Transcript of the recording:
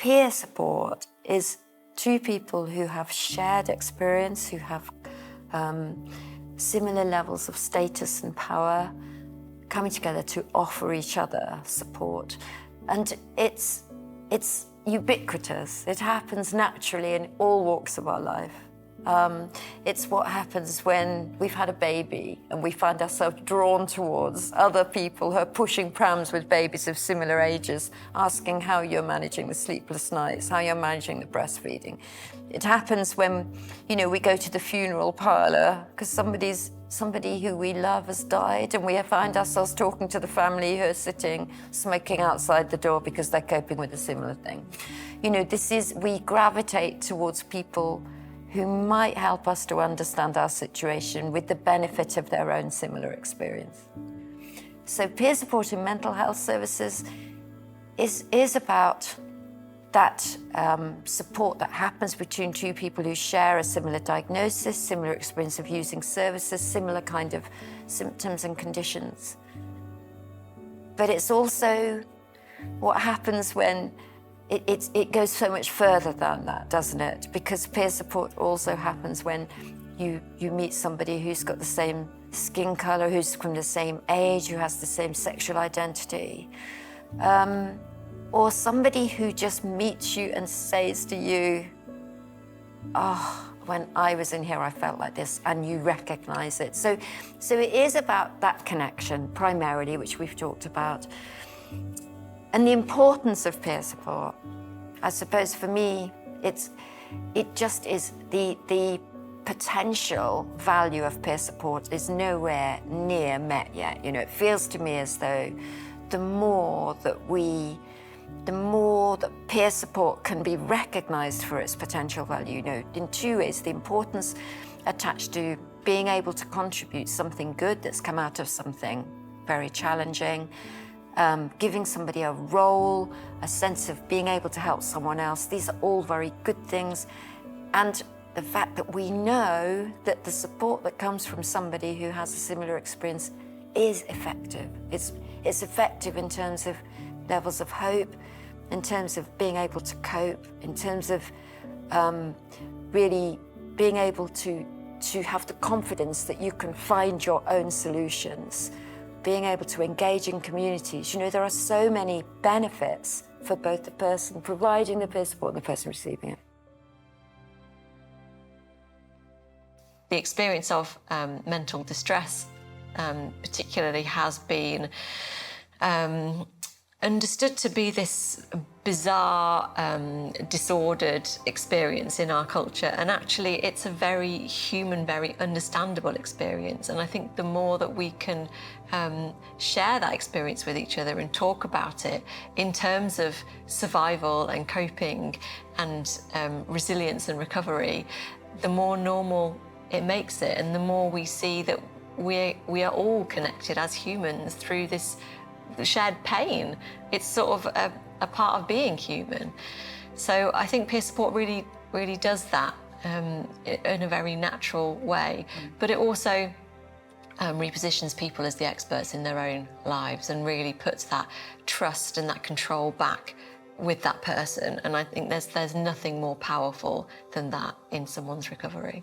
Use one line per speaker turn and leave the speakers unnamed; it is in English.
peer support is two people who have shared experience, who have similar levels of status and power, coming together to offer each other support. And it's ubiquitous. It happens naturally in all walks of our life. It's what happens when we've had a baby and we find ourselves drawn towards other people who are pushing prams with babies of similar ages, asking how you're managing the sleepless nights, how you're managing the breastfeeding. It happens when, we go to the funeral parlour because somebody who we love has died, and we find ourselves talking to the family who are sitting smoking outside the door because they're coping with a similar thing. We gravitate towards people who might help us to understand our situation with the benefit of their own similar experience. So peer support in mental health services is about that support that happens between two people who share a similar diagnosis, similar experience of using services, similar kind of symptoms and conditions. But it's also what happens when it goes so much further than that, doesn't it? Because peer support also happens when you meet somebody who's got the same skin color, who's from the same age, who has the same sexual identity. Or somebody who just meets you and says to you, "Oh, when I was in here, I felt like this," and you recognize it. So it is about that connection primarily, which we've talked about. And the importance of peer support, I suppose for me, it just is the potential value of peer support is nowhere near met yet. It feels to me as though the more that peer support can be recognized for its potential value, in two ways: the importance attached to being able to contribute something good that's come out of something very challenging, giving somebody a role, a sense of being able to help someone else. These are all very good things. And the fact that we know that the support that comes from somebody who has a similar experience is effective. It's effective in terms of levels of hope, in terms of being able to cope, in terms of really being able to have the confidence that you can find your own solutions, being able to engage in communities. There are so many benefits for both the person providing the peer support and the person receiving it.
The experience of mental distress particularly has been understood to be this bizarre, disordered experience in our culture. And actually, it's a very human, very understandable experience. And I think the more that we can share that experience with each other and talk about it in terms of survival and coping and resilience and recovery, the more normal it makes it, and the more we see that we are all connected as humans through this shared pain. It's sort of a part of being human. So I think peer support really does that in a very natural way. But it also repositions people as the experts in their own lives and really puts that trust and that control back with that person. And I think there's nothing more powerful than that in someone's recovery.